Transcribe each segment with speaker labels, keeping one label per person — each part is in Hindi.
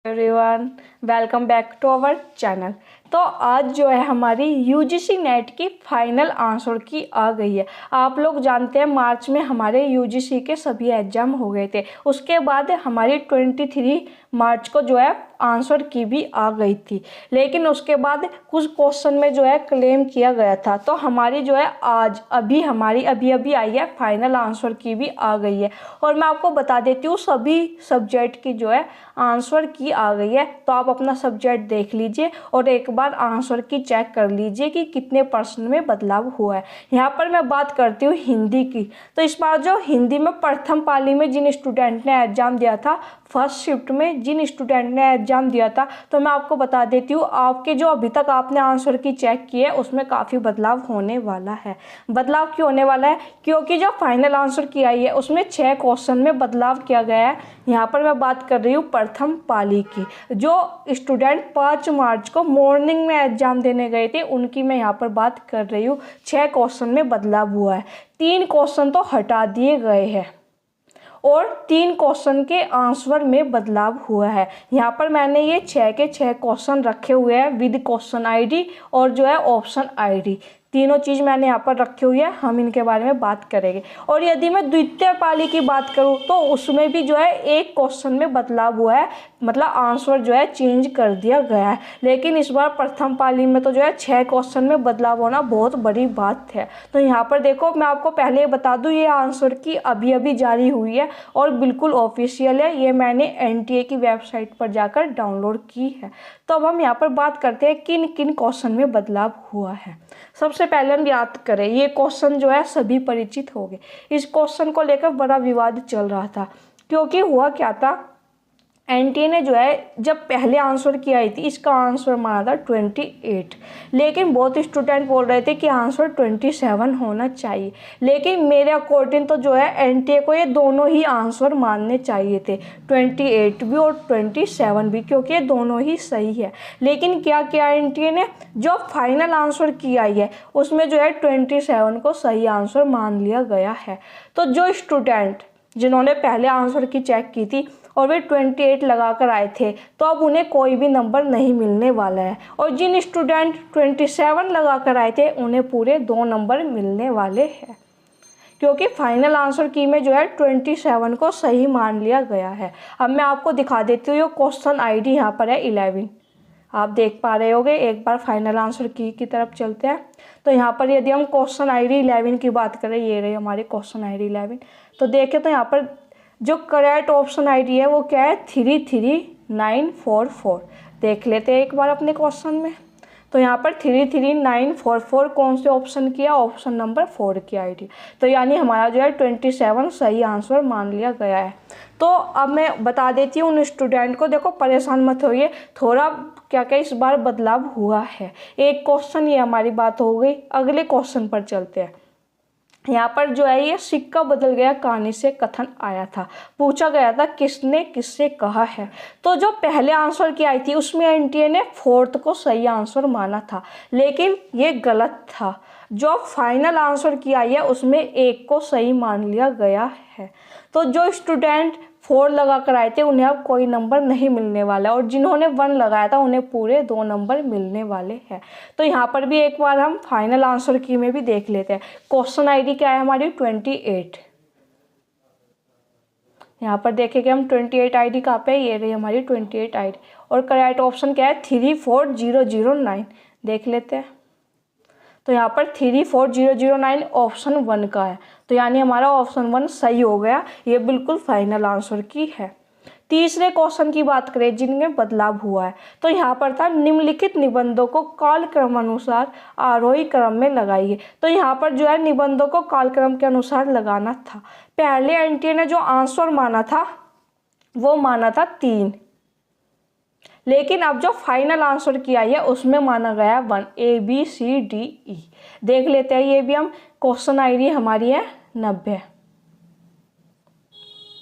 Speaker 1: Everyone, welcome back to our channel. तो आज जो है हमारी यूजीसी नेट की फाइनल आंसर की आ गई है। आप लोग जानते हैं मार्च में हमारे यूजीसी के सभी एग्जाम हो गए थे। उसके बाद हमारी 23 मार्च को जो है आंसर की भी आ गई थी, लेकिन उसके बाद कुछ क्वेश्चन में जो है क्लेम किया गया था। तो हमारी जो है आज अभी आई है फाइनल आंसर की भी आ गई है। और मैं आपको बता देती हूँ सभी सब्जेक्ट की जो है आंसर की आ गई है। तो आप अपना सब्जेक्ट देख लीजिए और एक बार आंसर की चेक कर लीजिए कि कितने परसेंट में बदलाव हुआ है। यहाँ पर मैं बात करती हूँ हिंदी की। तो इस बार जो हिंदी में प्रथम पाली में जिन स्टूडेंट ने एग्जाम दिया था, फर्स्ट शिफ्ट में जिन स्टूडेंट ने एग्जाम दिया था, तो मैं आपको बता देती हूँ आपके जो अभी तक आपने आंसर की चेक की है उसमें काफ़ी बदलाव होने वाला है। बदलाव क्यों होने वाला है? क्योंकि जो फाइनल आंसर की आई है उसमें 6 क्वेश्चन में बदलाव किया गया है। यहाँ पर मैं बात कर रही हूँ प्रथम पाली की। जो स्टूडेंट 5 मार्च को मॉर्निंग में एग्जाम देने गए थे उनकी मैं यहाँ पर बात कर रही हूँ। 6 क्वेश्चन में बदलाव हुआ है। 3 क्वेश्चन तो हटा दिए गए हैं और 3 क्वेश्चन के आंसर में बदलाव हुआ है। यहाँ पर मैंने ये 6 के 6 क्वेश्चन रखे हुए हैं विद क्वेश्चन आईडी और जो है ऑप्शन आईडी। तीनों चीज़ मैंने यहाँ पर रखी हुई है, हम इनके बारे में बात करेंगे। और यदि मैं द्वितीय पाली की बात करूँ तो उसमें भी जो है 1 क्वेश्चन में बदलाव हुआ है, मतलब आंसर जो है चेंज कर दिया गया है। लेकिन इस बार प्रथम पाली में तो जो है 6 क्वेश्चन में बदलाव होना बहुत बड़ी बात है। तो यहाँ पर देखो, मैं आपको पहले बता दूँ ये आंसर की अभी जारी हुई है और बिल्कुल ऑफिशियल है। ये मैंने एनटीए की वेबसाइट पर जाकर डाउनलोड की है। तो अब हम यहाँ पर बात करते हैं किन किन क्वेश्चन में बदलाव हुआ है। सबसे पहले हम याद करें, ये क्वेश्चन जो है सभी परिचित हो गए। इस क्वेश्चन को लेकर बड़ा विवाद चल रहा था, क्योंकि हुआ क्या था, एनटीए ने जो है जब पहले आंसर की आई थी इसका आंसर माना था 28, लेकिन बहुत स्टूडेंट बोल रहे थे कि आंसर 27 होना चाहिए। लेकिन मेरे अकॉर्डिंग तो जो है एनटीए को ये दोनों ही आंसर मानने चाहिए थे, 28 भी और 27 भी, क्योंकि ये दोनों ही सही है। लेकिन क्या किया एनटीए ने, जो फाइनल आंसर की आई है उसमें जो है 27 को सही आंसर मान लिया गया है। तो जो स्टूडेंट जिन्होंने पहले आंसर की चेक की थी और वे 28 लगा कर आए थे, तो अब उन्हें कोई भी नंबर नहीं मिलने वाला है। और जिन स्टूडेंट 27 लगा कर आए थे उन्हें पूरे 2 नंबर मिलने वाले हैं, क्योंकि फाइनल आंसर की में जो है 27 को सही मान लिया गया है। अब मैं आपको दिखा देती हूँ, क्वेश्चन आईडी यहाँ पर है 11, आप देख पा रहे होगे। एक बार फाइनल आंसर की तरफ चलते हैं। तो यहाँ पर यदि हम क्वेश्चन आईडी 11 की बात करें, ये रही हमारी क्वेश्चन आईडी 11। तो देखें तो यहाँ पर जो करेक्ट ऑप्शन आईडी है वो क्या है, 33944। देख लेते हैं एक बार अपने क्वेश्चन में। तो यहाँ पर 33944 कौन से ऑप्शन की है, ऑप्शन नंबर 4 की आईडी। तो यानी हमारा जो है 27 सही आंसर मान लिया गया है। तो अब मैं बता देती हूँ उन स्टूडेंट को, देखो परेशान मत होइए, थोड़ा क्या क्या इस बार बदलाव हुआ है। एक क्वेश्चन ये हमारी बात हो गई। अगले क्वेश्चन पर चलते हैं। यहाँ पर जो है ये सिक्का बदल गया कहानी से कथन आया था। पूछा गया था किसने किससे कहा है। तो जो पहले आंसर की आई थी उसमें एनटीए ने 4th को सही आंसर माना था, लेकिन ये गलत था। जो फाइनल आंसर की आई है उसमें 1 को सही मान लिया गया है। तो जो स्टूडेंट 4 लगा कर आए थे उन्हें अब कोई नंबर नहीं मिलने वाला है, और जिन्होंने 1 लगाया था उन्हें पूरे 2 नंबर मिलने वाले हैं। तो यहाँ पर भी एक बार हम फाइनल आंसर की में भी देख लेते हैं। क्वेश्चन आईडी क्या है हमारी, 28। यहाँ पर देखेंगे हम 28 आईडी कहाँ पे, ये रही हमारी 28 आईडी। और करेक्ट ऑप्शन क्या है, 34009। देख लेते हैं। तो यहाँ पर 34009 ऑप्शन 1 का है। तो यानी हमारा ऑप्शन 1 सही हो गया, ये बिल्कुल फाइनल आंसर की है। तीसरे क्वेश्चन की बात करें जिनमें बदलाव हुआ है, तो यहाँ पर था निम्नलिखित निबंधों को कालक्रम अनुसार आरोही क्रम में लगाइए। तो यहाँ पर जो है निबंधों को कालक्रम के अनुसार लगाना था। पहले एनटीए ने जो आंसर माना था वो माना था 3, लेकिन अब जो फाइनल आंसर की आई है उसमें माना गया 1, ABCDE। देख लेते हैं ये भी हम। क्वेश्चन आईडी हमारी है 90।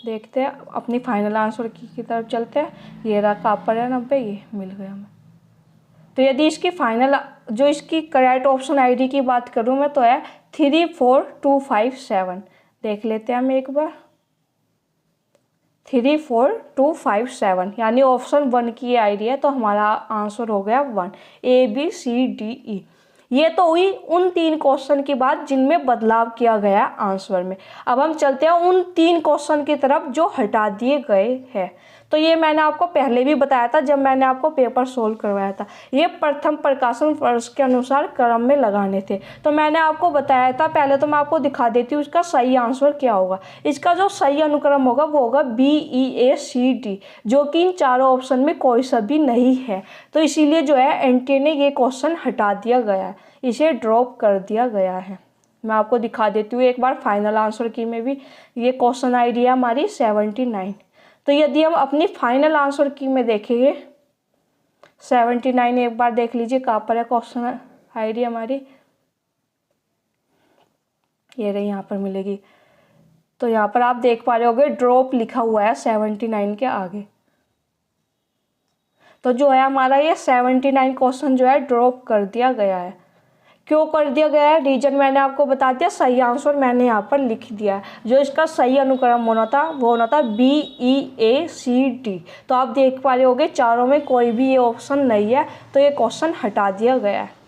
Speaker 1: देखते हैं अपनी फाइनल आंसर की तरफ चलते हैं। ये रहा कहाँ पर है 90, ये मिल गया हमें। तो यदि इसकी फाइनल जो इसकी करेक्ट ऑप्शन आईडी की बात करूँ मैं तो है 34257। देख लेते हैं हम एक बार। 34257, यानी ऑप्शन 1 की आईडी है, तो हमारा आंसर हो गया 1, ABCDE। ये तो हुई उन 3 क्वेश्चन की बात जिनमें बदलाव किया गया आंसर में। अब हम चलते हैं उन 3 क्वेश्चन की तरफ जो हटा दिए गए हैं। तो ये मैंने आपको पहले भी बताया था जब मैंने आपको पेपर सोल्व करवाया था। ये प्रथम प्रकाशन वर्ष के अनुसार क्रम में लगाने थे। तो मैंने आपको बताया था, पहले तो मैं आपको दिखा देती हूँ इसका सही आंसर क्या होगा। इसका जो सही अनुक्रम होगा वो होगा BEACD, जो कि इन चारों ऑप्शन में कोई सा भी नहीं है। तो इसीलिए जो है एनटीए ने ये क्वेश्चन हटा दिया गया है, इसे ड्रॉप कर दिया गया है। मैं आपको दिखा देती हूँ एक बार फाइनल आंसर की में भी। ये क्वेश्चन आईडी है हमारी 79। तो यदि हम अपनी फाइनल आंसर की में देखेंगे 79, एक बार देख लीजिए कहाँ पर है क्वेश्चन आईडी हमारी, ये रही, यहाँ पर मिलेगी। तो यहाँ पर आप देख पा रहे होगे ड्रॉप लिखा हुआ है 79 के आगे। तो जो है हमारा ये 79 क्वेश्चन जो है ड्रॉप कर दिया गया है। क्यों कर दिया गया है, रीजन मैंने आपको बता दिया, सही आंसर मैंने यहाँ पर लिख दिया है। जो इसका सही अनुक्रम होना था वो होना था BEACD। तो आप देख पा रहे होगे चारों में कोई भी ये ऑप्शन नहीं है, तो ये क्वेश्चन हटा दिया गया है।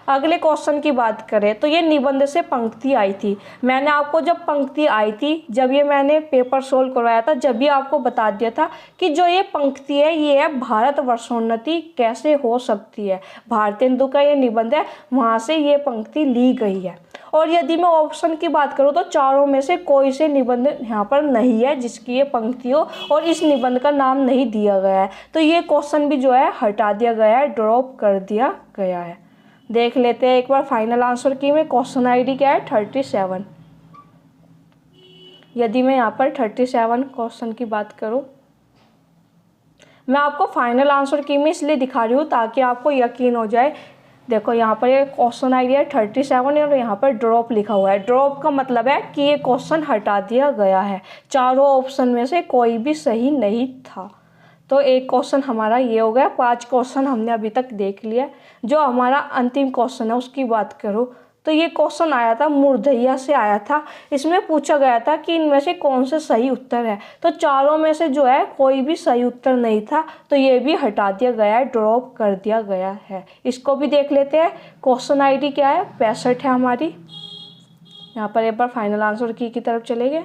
Speaker 1: अगले क्वेश्चन की बात करें तो ये निबंध से पंक्ति आई थी। मैंने आपको जब पंक्ति आई थी, जब ये मैंने पेपर सोल्व करवाया था, जब भी आपको बता दिया था कि जो ये पंक्ति है ये है भारत वर्षोन्नति कैसे हो सकती है। भारतेंदु का ये निबंध है, वहाँ से ये पंक्ति ली गई है। और यदि मैं ऑप्शन की बात करूँ तो चारों में से कोई से निबंध यहाँ पर नहीं है जिसकी ये पंक्ति हो और इस निबंध का नाम नहीं दिया गया है। तो ये क्वेश्चन भी जो है हटा दिया गया है, ड्रॉप कर दिया गया है। देख लेते हैं एक बार फाइनल आंसर की में। क्वेश्चन आईडी क्या है 37। यदि मैं यहाँ पर 37 क्वेश्चन की बात करूँ, मैं आपको फाइनल आंसर की में इसलिए दिखा रही हूँ ताकि आपको यकीन हो जाए। देखो यहाँ पर ये क्वेश्चन आईडी है 37 और यहाँ पर ड्रॉप लिखा हुआ है। ड्रॉप का मतलब है कि ये क्वेश्चन हटा दिया गया है, चारों ऑप्शन में से कोई भी सही नहीं था। तो एक क्वेश्चन हमारा ये हो गया। 5 क्वेश्चन हमने अभी तक देख लिया। जो हमारा अंतिम क्वेश्चन है उसकी बात करूँ तो ये क्वेश्चन आया था मूर्धइया से आया था। इसमें पूछा गया था कि इनमें से कौन से सही उत्तर है। तो चारों में से जो है कोई भी सही उत्तर नहीं था, तो ये भी हटा दिया गया है, ड्रॉप कर दिया गया है। इसको भी देख लेते हैं। क्वेश्चन आईडी क्या है 65 है हमारी। यहाँ पर एक बार फाइनल आंसर की तरफ चले गए।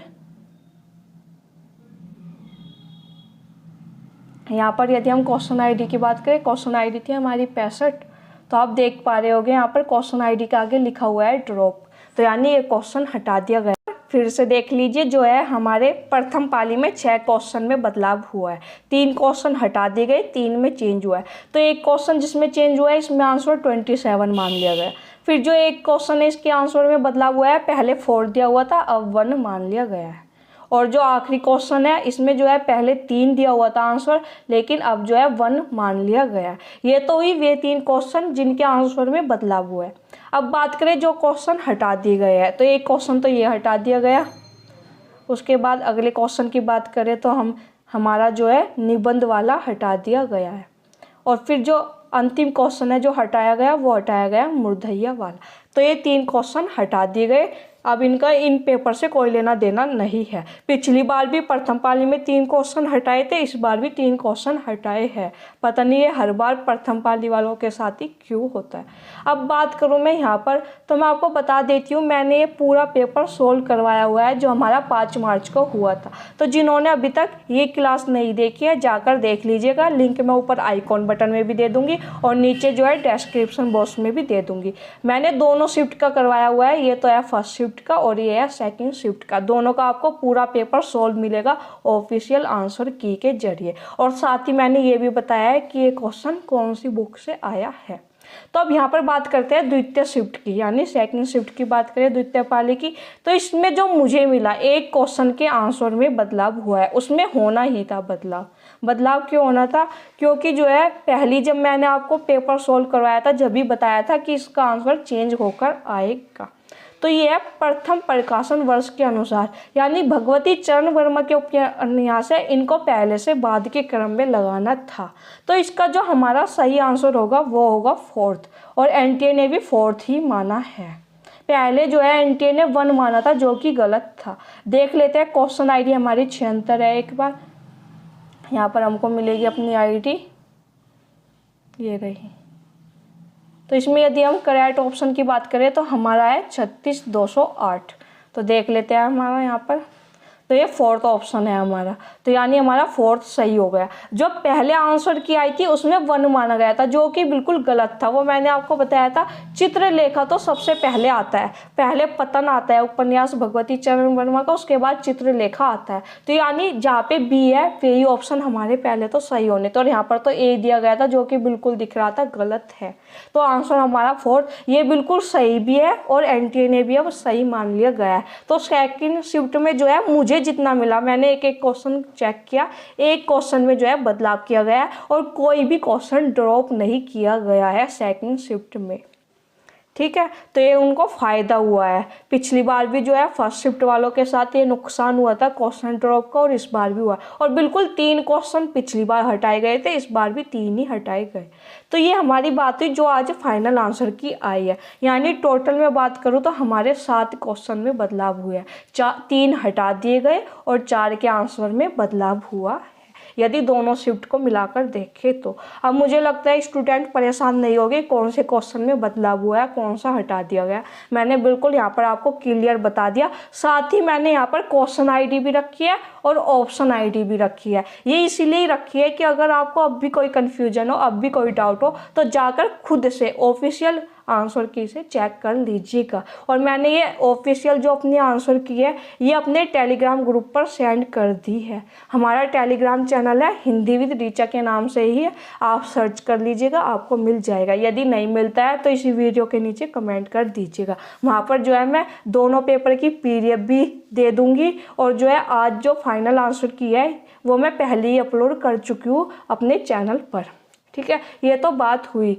Speaker 1: यहाँ पर यदि हम क्वेश्चन आईडी की बात करें, क्वेश्चन आईडी थी हमारी 65। तो आप देख पा रहे होगे यहाँ पर क्वेश्चन आईडी के आगे लिखा हुआ है ड्रॉप, तो यानी ये क्वेश्चन हटा दिया गया। फिर से देख लीजिए, जो है हमारे प्रथम पाली में 6 क्वेश्चन में बदलाव हुआ है। 3 क्वेश्चन हटा दिए गए, 3 में चेंज हुआ है। तो एक क्वेश्चन जिसमें चेंज हुआ है इसमें आंसर 27 मान लिया गया। फिर जो एक क्वेश्चन है इसके आंसर में बदलाव हुआ है, पहले 4 दिया हुआ था अब 1 मान लिया गया है। और जो आखिरी क्वेश्चन है इसमें जो है पहले 3 दिया हुआ था आंसर, लेकिन अब जो है 1 मान लिया गया। ये तो हुई वे 3 क्वेश्चन जिनके आंसर में बदलाव हुआ है। अब बात करें जो क्वेश्चन हटा दिए गए हैं, तो एक क्वेश्चन तो ये हटा दिया गया। उसके बाद अगले क्वेश्चन की बात करें तो हमारा जो है निबंध वाला हटा दिया गया है। और फिर जो अंतिम क्वेश्चन है जो हटाया गया वो हटाया गया मूर्धइया वाला। तो ये 3 क्वेश्चन हटा दिए गए। अब इनका इन पेपर से कोई लेना देना नहीं है। पिछली बार भी प्रथम पाली में 3 क्वेश्चन हटाए थे, इस बार भी 3 क्वेश्चन हटाए हैं। पता नहीं ये हर बार प्रथम पाली वालों के साथ ही क्यों होता है। अब बात करूँ मैं यहाँ पर, तो मैं आपको बता देती हूँ मैंने ये पूरा पेपर सोल्व करवाया हुआ है जो हमारा 5 मार्च को हुआ था। तो जिन्होंने अभी तक ये क्लास नहीं देखी है जाकर देख लीजिएगा। लिंक मैं ऊपर आइकॉन बटन में भी दे दूँगी और नीचे जो है डिस्क्रिप्शन बॉक्स में भी दे दूँगी। मैंने दोनों शिफ्ट का करवाया हुआ है, ये तो है फर्स्ट शिफ्ट का और ये है सेकंड शिफ्ट का। दोनों का आपको पूरा पेपर सोल्व मिलेगा ऑफिशियल आंसर की के जरिए। और साथ ही मैंने ये भी बताया है कि ये क्वेश्चन कौन सी बुक से आया है। तो अब यहाँ पर बात करते हैं द्वितीय शिफ्ट की, यानी सेकंड शिफ्ट की बात करें द्वितीय पाली की। तो इसमें जो मुझे मिला एक क्वेश्चन के आंसर में बदलाव हुआ है, उसमें होना ही था बदलाव। बदलाव क्यों होना था? क्योंकि जो है पहली जब मैंने आपको पेपर सोल्व करवाया था जब भी बताया था कि इसका आंसर चेंज होकर आएगा। तो ये है प्रथम प्रकाशन वर्ष के अनुसार, यानी भगवती चरण वर्मा के उपन्यास है, इनको पहले से बाद के क्रम में लगाना था। तो इसका जो हमारा सही आंसर होगा वो होगा 4th, और एनटीए ने भी 4th ही माना है। पहले जो है एनटीए ने 1 माना था जो कि गलत था। देख लेते हैं क्वेश्चन आईडी हमारी 76 है। एक बार यहाँ पर हमको मिलेगी अपनी आईडी, ये रही। तो इसमें यदि हम करेक्ट ऑप्शन की बात करें तो हमारा है 36208। तो देख लेते हैं हमारा यहाँ पर, तो ये फोर्थ ऑप्शन है हमारा। तो यानी हमारा फोर्थ सही हो गया। जो पहले आंसर की आई थी उसमें 1 माना गया था, जो कि बिल्कुल गलत था। वो मैंने आपको बताया था, चित्रलेखा तो सबसे पहले आता है, पहले पतन आता है उपन्यास भगवती चरण वर्मा का, उसके बाद चित्रलेखा आता है। तो यानी जहाँ पे बी है वही ऑप्शन हमारे पहले तो सही होने थे, और यहाँ पर तो ए दिया गया था जो कि बिल्कुल दिख रहा था गलत है। तो आंसर हमारा फोर्थ, ये बिल्कुल सही भी है और एनटीए ने भी अब सही मान लिया गया है। तो सेकंड शिफ्ट में जो है मुझे जितना मिला, मैंने एक एक क्वेश्चन चेक किया, एक क्वेश्चन में जो है बदलाव किया गया है और कोई भी क्वेश्चन ड्रॉप नहीं किया गया है सेकंड शिफ्ट में। ठीक है, तो ये उनको फ़ायदा हुआ है। पिछली बार भी जो है फर्स्ट शिफ्ट वालों के साथ ये नुकसान हुआ था क्वेश्चन ड्रॉप का, और इस बार भी हुआ। और बिल्कुल 3 क्वेश्चन पिछली बार हटाए गए थे, इस बार भी 3 ही हटाए गए। तो ये हमारी बात हुई जो आज फाइनल आंसर की आई है। यानी टोटल में बात करूँ तो हमारे 7 क्वेश्चन में बदलाव हुए हैं, 3 हटा दिए गए और 4 के आंसर में बदलाव हुआ है, यदि दोनों शिफ्ट को मिलाकर देखें तो। अब मुझे लगता है स्टूडेंट परेशान नहीं होंगे कौन से क्वेश्चन में बदलाव हुआ है, कौन सा हटा दिया गया। मैंने बिल्कुल यहाँ पर आपको क्लियर बता दिया। साथ ही मैंने यहाँ पर क्वेश्चन आईडी भी रखी है और ऑप्शन आईडी भी रखी है। ये इसीलिए रखी है कि अगर आपको अब भी कोई कन्फ्यूजन हो, अब भी कोई डाउट हो, तो जाकर खुद से ऑफिशियल आंसर की से चेक कर लीजिएगा। और मैंने ये ऑफिशियल जो अपनी आंसर की है ये अपने टेलीग्राम ग्रुप पर सेंड कर दी है। हमारा टेलीग्राम चैनल है हिंदी विद रीचा के नाम से ही है, आप सर्च कर लीजिएगा, आपको मिल जाएगा। यदि नहीं मिलता है तो इसी वीडियो के नीचे कमेंट कर दीजिएगा। वहाँ पर जो है मैं दोनों पेपर की PDF भी दे दूँगी, और जो है आज जो फाइनल आंसर की है वो मैं पहले ही अपलोड कर चुकी हूँ अपने चैनल पर। ठीक है, ये तो बात हुई।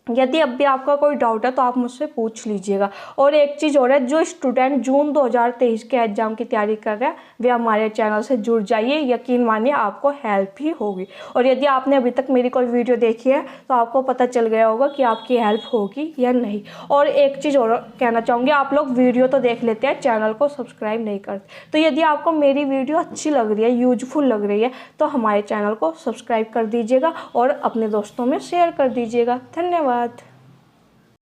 Speaker 1: यदि अब भी आपका कोई डाउट है तो आप मुझसे पूछ लीजिएगा। और एक चीज़ और है, जो स्टूडेंट जून 2023 के एग्ज़ाम की तैयारी कर रहे हैं वे हमारे चैनल से जुड़ जाइए, यकीन मानिए आपको हेल्प ही होगी। और यदि आपने अभी तक मेरी कोई वीडियो देखी है तो आपको पता चल गया होगा कि आपकी हेल्प होगी या नहीं। और एक चीज़ और कहना चाहूँगी, आप लोग वीडियो तो देख लेते हैं, चैनल को सब्सक्राइब नहीं करते। तो यदि आपको मेरी वीडियो अच्छी लग रही है, यूजफुल लग रही है, तो हमारे चैनल को सब्सक्राइब कर दीजिएगा और अपने दोस्तों में शेयर कर दीजिएगा। धन्यवाद।